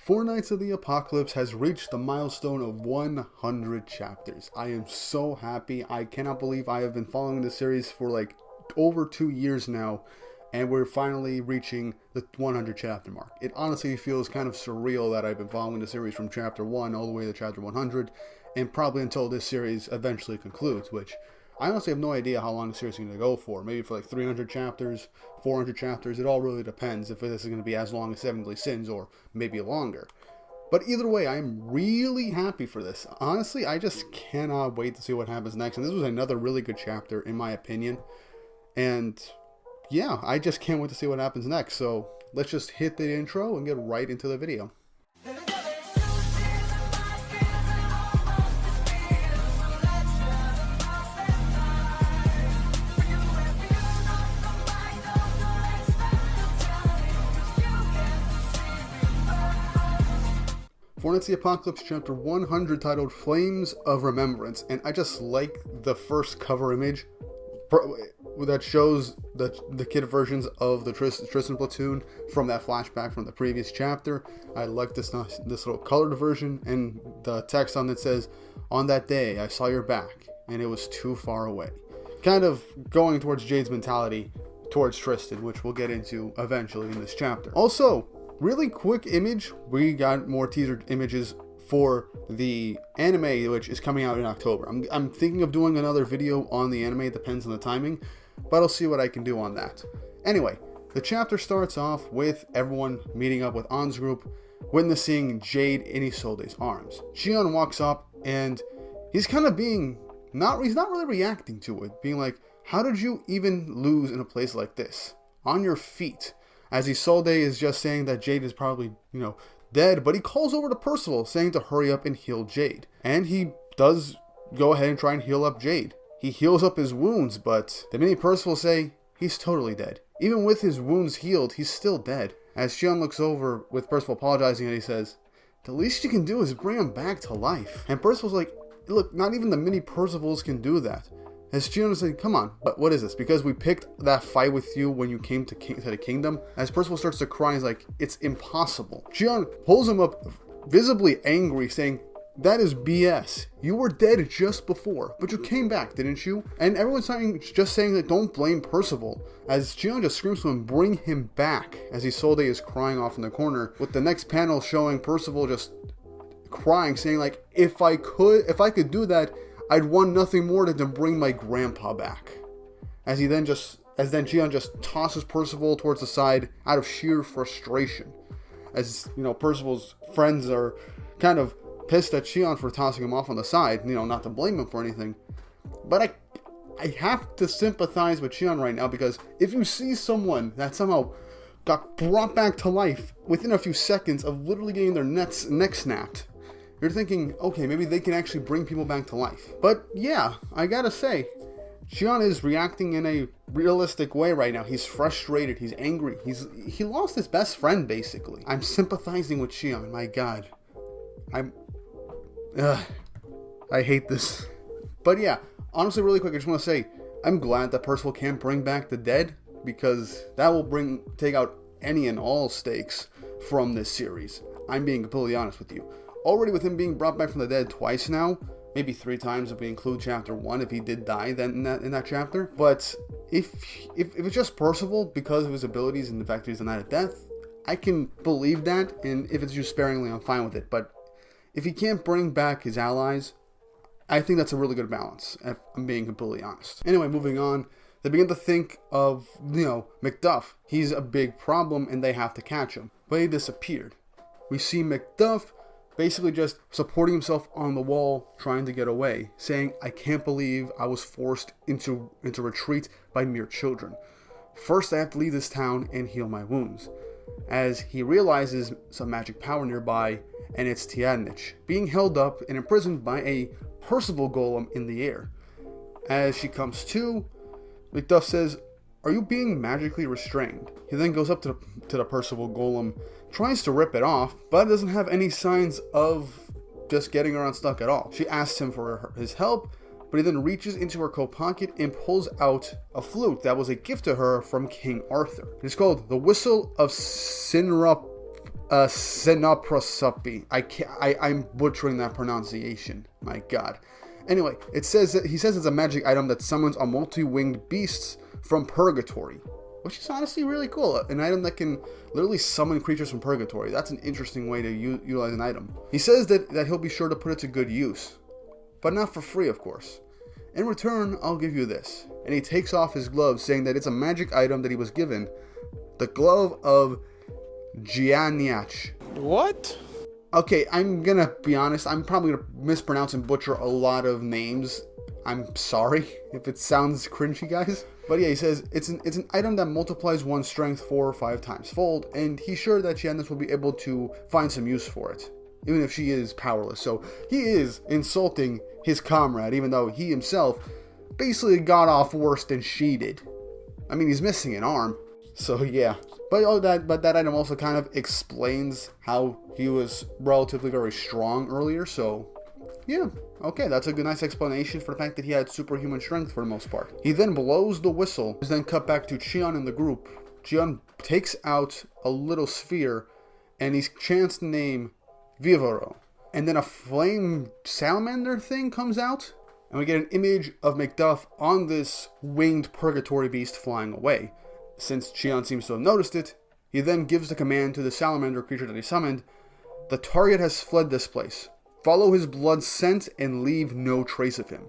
Four Knights of the Apocalypse has reached the milestone of 100 chapters. I am so happy. I cannot believe I have been following this series for like over 2 years now, and we're finally reaching the 100 chapter mark. It honestly feels kind of surreal that I've been following the series from chapter 1 all the way to chapter 100, and probably until this series eventually concludes, which I honestly have no idea how long the series is going to go for. Maybe for like 300 chapters, 400 chapters. It all really depends if this is going to be as long as Seven Deadly Sins or maybe longer. But either way, I'm really happy for this. Honestly, I just cannot wait to see what happens next. And this was another really good chapter, in my opinion. And yeah, I just can't wait to see what happens next. So let's just hit the intro and get right into the video. Four Knights of the Apocalypse chapter 100, titled Flames of Remembrance, and I just like the first cover image that shows the kid versions of the Tristan platoon from that flashback from the previous chapter. I like this little colored version, and the text on it says, "On that day I saw your back, and it was too far away." Kind of going towards Jade's mentality towards Tristan, which we'll get into eventually in this chapter. Also, really quick image, we got more teaser images for the anime, which is coming out in October. I'm thinking of doing another video on the anime, it depends on the timing, but I'll see what I can do on that. Anyway, the chapter starts off with everyone meeting up with An's group, witnessing Jade in Isolde's arms. Shion walks up and he's kind of he's not really reacting to it, being like, how did you even lose in a place like this? On your feet. As Isolde is just saying that Jade is probably, dead, but he calls over to Percival, saying to hurry up and heal Jade. And he does go ahead and try and heal up Jade. He heals up his wounds, but the minute Percival say, he's totally dead. Even with his wounds healed, he's still dead. As Shion looks over with Percival apologizing, and he says, the least you can do is bring him back to life. And Percival's like, look, not even the mini Percivals can do that. As Shion is like, come on, but what is this? Because we picked that fight with you when you came to the kingdom. As Percival starts to cry, he's like, it's impossible. Shion pulls him up, visibly angry, saying, that is BS. You were dead just before, but you came back, didn't you? And everyone's just saying that don't blame Percival. As Shion just screams to him, bring him back. As Isolde is crying off in the corner, with the next panel showing Percival just crying, saying like, if I could do that, I'd want nothing more than to bring my grandpa back. As then Shion just tosses Percival towards the side out of sheer frustration. As, Percival's friends are kind of pissed at Shion for tossing him off on the side, not to blame him for anything. But I have to sympathize with Shion right now, because if you see someone that somehow got brought back to life within a few seconds of literally getting their neck snapped, you're thinking, okay, maybe they can actually bring people back to life. But yeah, I gotta say, Shion is reacting in a realistic way right now. He's frustrated, he's angry, he lost his best friend, basically. I'm sympathizing with Shion, my god. I hate this. But yeah, honestly, really quick, I just want to say, I'm glad that Percival can't bring back the dead, because that will take out any and all stakes from this series. I'm being completely honest with you. Already with him being brought back from the dead twice now, maybe 3 times if we include chapter 1, if he did die then in that chapter. But if it's just Percival because of his abilities and the fact that he's a Knight of Death, I can believe that, and if it's used sparingly, I'm fine with it. But if he can't bring back his allies, I think that's a really good balance, if I'm being completely honest. Anyway, moving on, they begin to think of, Macduff. He's a big problem and they have to catch him. But he disappeared. We see Macduff basically just supporting himself on the wall, trying to get away, saying, I can't believe I was forced into retreat by mere children. First I have to leave this town and heal my wounds. As he realizes some magic power nearby, and it's Tiadnich, being held up and imprisoned by a Percival golem in the air. As she comes to, Macduff says, are you being magically restrained? He then goes up to the Percival golem, tries to rip it off, but doesn't have any signs of just getting her unstuck at all. She asks him for his help, but he then reaches into her coat pocket and pulls out a flute that was a gift to her from King Arthur. It's called the Whistle of Sinrapora. Senoprosupi. I'm butchering that pronunciation. My God. Anyway, he says it's a magic item that summons a multi-winged beast from purgatory, which is honestly really cool. An item that can literally summon creatures from purgatory. That's an interesting way to utilize an item. He says that he'll be sure to put it to good use, but not for free, of course. In return, I'll give you this. And he takes off his glove, saying that it's a magic item that he was given. The glove of Gianiach. What? Okay, I'm gonna be honest. I'm probably gonna mispronounce and butcher a lot of names. I'm sorry if it sounds cringy, guys. But yeah, he says it's an item that multiplies one's strength 4 or 5 times fold, and he's sure that Giannis will be able to find some use for it, even if she is powerless. So he is insulting his comrade, even though he himself basically got off worse than she did. I mean, he's missing an arm, so yeah. But that item also kind of explains how he was relatively very strong earlier. So yeah, okay, that's a good, nice explanation for the fact that he had superhuman strength for the most part. He then blows the whistle, is then cut back to Chion and the group. Chion takes out a little sphere, and he chants the name Vivaro. And then a flame salamander thing comes out, and we get an image of Macduff on this winged purgatory beast flying away. Since Chion seems to have noticed it, he then gives the command to the salamander creature that he summoned. The target has fled this place. Follow his blood scent and leave no trace of him.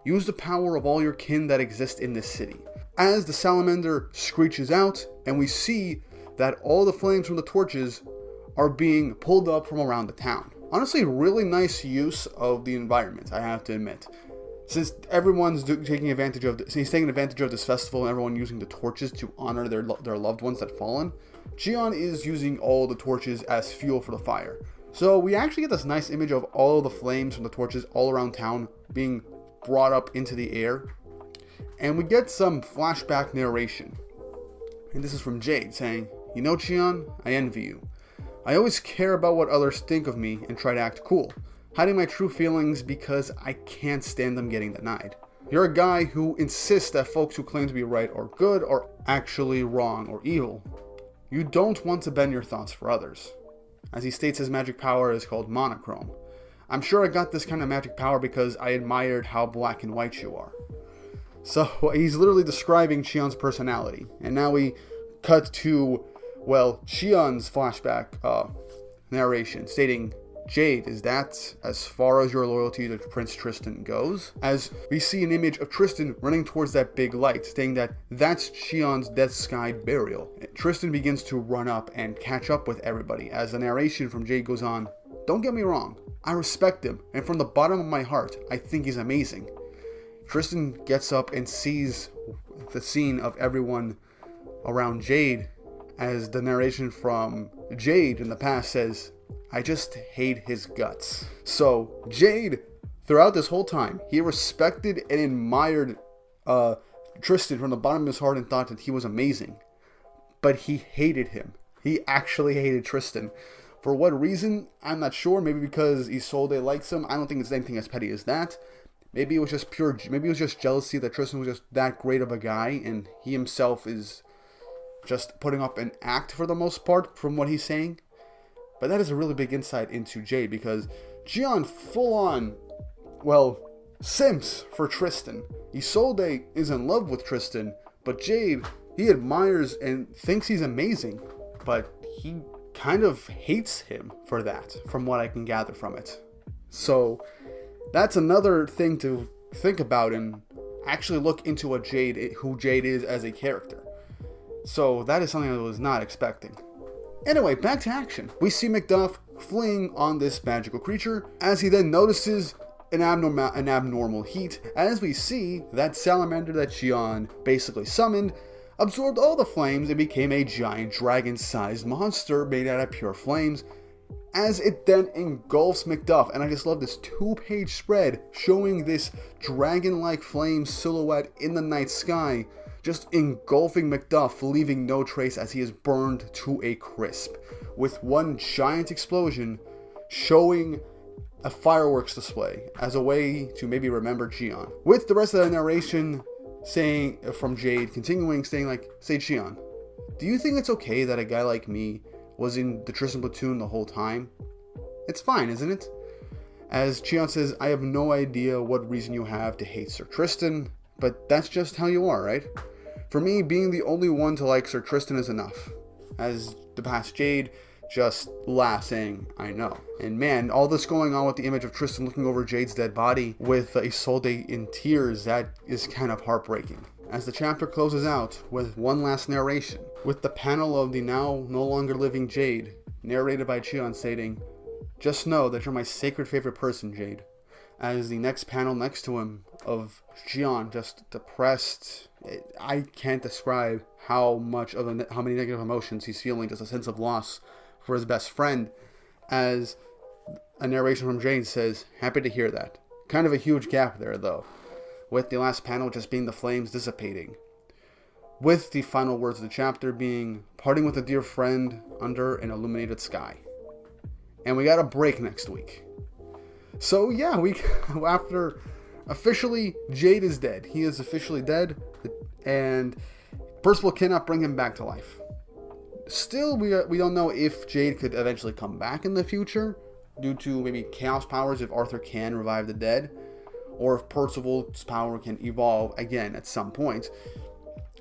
Use the power of all your kin that exist in this city. As the salamander screeches out, and we see that all the flames from the torches are being pulled up from around the town. Honestly, really nice use of the environment, I have to admit. Since everyone's taking advantage of he's taking advantage of this festival and everyone using the torches to honor their loved ones that fallen, Chion is using all the torches as fuel for the fire. So we actually get this nice image of all the flames from the torches all around town being brought up into the air. And we get some flashback narration. And this is from Jade saying, "You know, Chion, I envy you. I always care about what others think of me and try to act cool, hiding my true feelings because I can't stand them getting denied. You're a guy who insists that folks who claim to be right or good are actually wrong or evil. You don't want to bend your thoughts for others." As he states, his magic power is called monochrome. "I'm sure I got this kind of magic power because I admired how black and white you are." So he's literally describing Chion's personality. And now we cut to, well, Chion's flashback narration stating, "Jade, is that as far as your loyalty to Prince Tristan goes?" As we see an image of Tristan running towards that big light, stating that that's Chion's Death Sky burial. Tristan begins to run up and catch up with everybody as the narration from Jade goes on. "Don't get me wrong, I respect him, and from the bottom of my heart, I think he's amazing." Tristan gets up and sees the scene of everyone around Jade as the narration from Jade in the past says, "I just hate his guts." So Jade, throughout this whole time, he respected and admired Tristan from the bottom of his heart and thought that he was amazing. But he hated him. He actually hated Tristan. For what reason? I'm not sure. Maybe because Isolde likes him. I don't think it's anything as petty as that. Maybe it was just jealousy that Tristan was just that great of a guy and he himself is just putting up an act for the most part from what he's saying. But that is a really big insight into Jade because Chion full on, well, simps for Tristan. Isolde is in love with Tristan, but Jade, he admires and thinks he's amazing, but he kind of hates him for that, from what I can gather from it. So that's another thing to think about and actually look into who Jade is as a character. So that is something I was not expecting. Anyway, back to action. We see Macduff fleeing on this magical creature as he then notices an abnormal heat, as we see that salamander that Chion basically summoned absorbed all the flames and became a giant dragon-sized monster made out of pure flames, as it then engulfs Macduff. And I just love this 2-page spread showing this dragon-like flame silhouette in the night sky, just engulfing Macduff, leaving no trace as he is burned to a crisp, with one giant explosion showing a fireworks display as a way to maybe remember Chion. With the rest of the narration saying from Jade, continuing saying like, "Say Chion, do you think it's okay that a guy like me was in the Tristan platoon the whole time. It's fine, isn't it? As Cheon says, I have no idea what reason you have to hate Sir Tristan, but that's just how you are, right? For me, being the only one to like Sir Tristan is enough. As the past Jade just laughs, saying, I know. And man, all this going on with the image of Tristan looking over Jade's dead body with Isolde in tears, that is kind of heartbreaking. As the chapter closes out with one last narration, with the panel of the now no longer living Jade, narrated by Cheon stating, just know that you're my sacred favorite person, Jade. As the next panel next to him of Cheon just depressed, I can't describe how many negative emotions he's feeling, just a sense of loss for his best friend, as a narration from Jade says, happy to hear that. Kind of a huge gap there though, with the last panel just being the flames dissipating, with the final words of the chapter being parting with a dear friend under an illuminated sky. And we got a break next week. So yeah, after officially Jade is dead. He is officially dead, and Percival cannot bring him back to life. Still, we don't know if Jade could eventually come back in the future, due to maybe chaos powers if Arthur can revive the dead, or if Percival's power can evolve again at some point.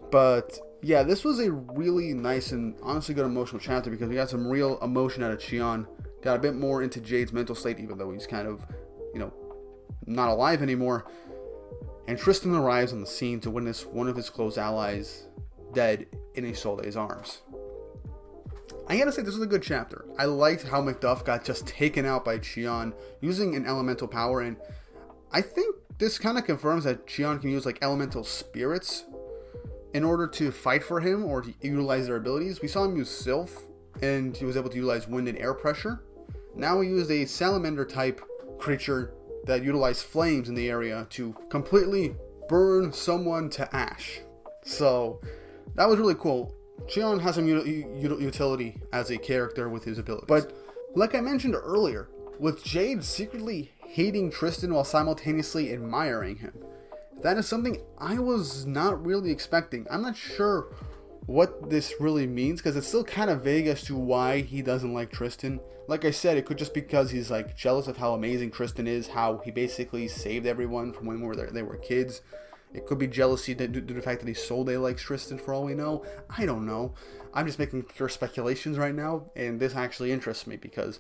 But yeah, this was a really nice and honestly good emotional chapter, because we got some real emotion out of Cheon, got a bit more into Jade's mental state, even though he's kind of, not alive anymore. And Tristan arrives on the scene to witness one of his close allies dead in Isolde's arms. I gotta say, this was a good chapter. I liked how Macduff got just taken out by Cheon using an elemental power, and I think this kind of confirms that Cheon can use like elemental spirits in order to fight for him or to utilize their abilities. We saw him use Sylph, and he was able to utilize wind and air pressure. Now we used a salamander type creature that utilized flames in the area to completely burn someone to ash. So that was really cool. Cheon has some utility as a character with his abilities. But like I mentioned earlier, with Jade secretly hating Tristan while simultaneously admiring him, that is something I was not really expecting. I'm not sure what this really means, because it's still kind of vague as to why he doesn't like Tristan. Like I said, it could just be because he's like jealous of how amazing Tristan is, how he basically saved everyone from when they were kids. It could be jealousy due to the fact that Isolde likes Tristan, for all we know. I don't know. I'm just making pure speculations right now, and this actually interests me because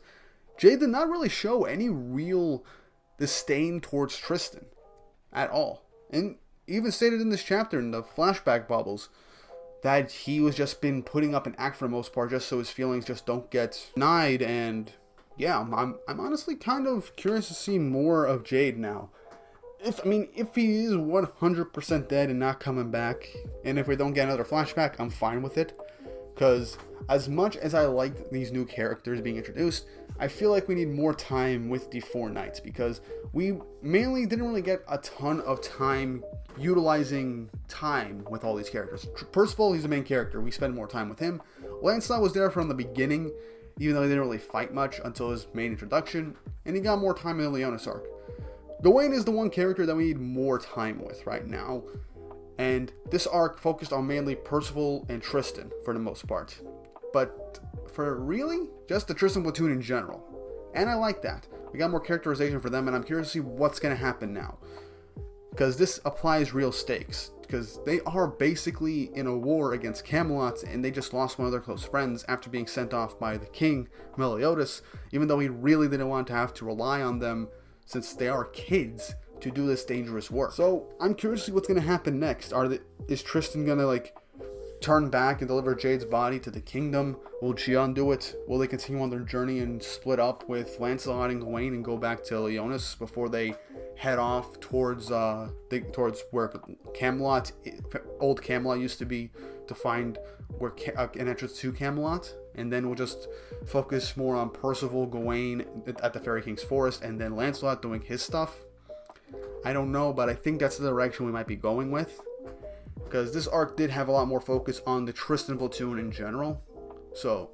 Jade did not really show any real disdain towards Tristan at all. And even stated in this chapter in the flashback bubbles that he was just been putting up an act for the most part, just so his feelings just don't get denied. And yeah, I'm honestly kind of curious to see more of Jade now. If he is 100% dead and not coming back, and if we don't get another flashback, I'm fine with it. Because as much as I liked these new characters being introduced, I feel like we need more time with the Four Knights, because we mainly didn't really get a ton of time utilizing time with all these characters. Percival, he's the main character. We spend more time with him. Lancelot was there from the beginning, even though he didn't really fight much until his main introduction, and he got more time in the Leonis arc. Gawain is the one character that we need more time with right now, and this arc focused on mainly Percival and Tristan for the most part, but for really just the Tristan platoon in general, and I like that. We got more characterization for them, and I'm curious to see what's going to happen now, because this applies real stakes, because they are basically in a war against Camelot, and they just lost one of their close friends after being sent off by the king, Meliodas, even though he really didn't want to have to rely on them since they are kids to do this dangerous work. So I'm curious to see what's going to happen next. Is Tristan going to turn back and deliver Jade's body to the kingdom? Will Cheon do it? Will they continue on their journey and split up with Lancelot and Gawain and go back to Leonis before they head off towards where Camelot, old Camelot used to be, to find where an entrance to Camelot? And then we'll just focus more on Percival, Gawain at the Fairy King's Forest, and then Lancelot doing his stuff. I don't know, but I think that's the direction we might be going with, because this arc did have a lot more focus on the Tristan platoon in general. So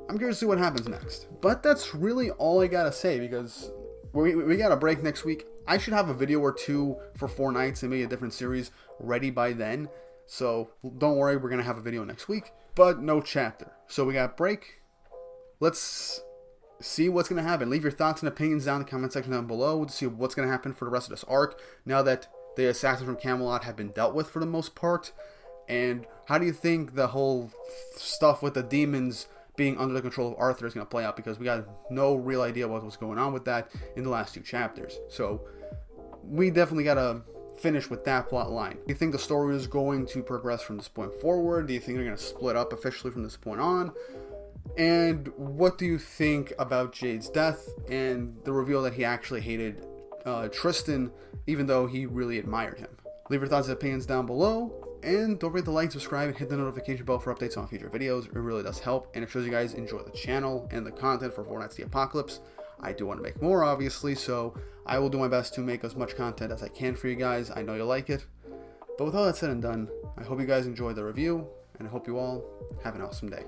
I'm curious to see what happens next. But that's really all I gotta say, because we got a break next week. I should have a video or two for Four Knights and maybe a different series ready by then. So don't worry, we're gonna have a video next week, but no chapter. So we got break, let's see what's going to happen. Leave your thoughts and opinions down in the comment section down below to see what's going to happen for the rest of this arc, now that the assassins from Camelot have been dealt with for the most part. And how do you think the whole stuff with the demons being under the control of Arthur is going to play out? Because we got no real idea what was going on with that in the last 2 chapters. So we definitely got to finish with that plot line. Do you think the story is going to progress from this point forward? Do you think they're going to split up officially from this point on? And what do you think about Jade's death and the reveal that he actually hated Tristan, even though he really admired him? Leave your thoughts and opinions down below. And don't forget to like, subscribe, and hit the notification bell for updates on future videos. It really does help, and it shows you guys enjoy the channel and the content for Four Nights the Apocalypse. I do want to make more, obviously, so I will do my best to make as much content as I can for you guys. I know you'll like it. But with all that said and done, I hope you guys enjoyed the review, and I hope you all have an awesome day.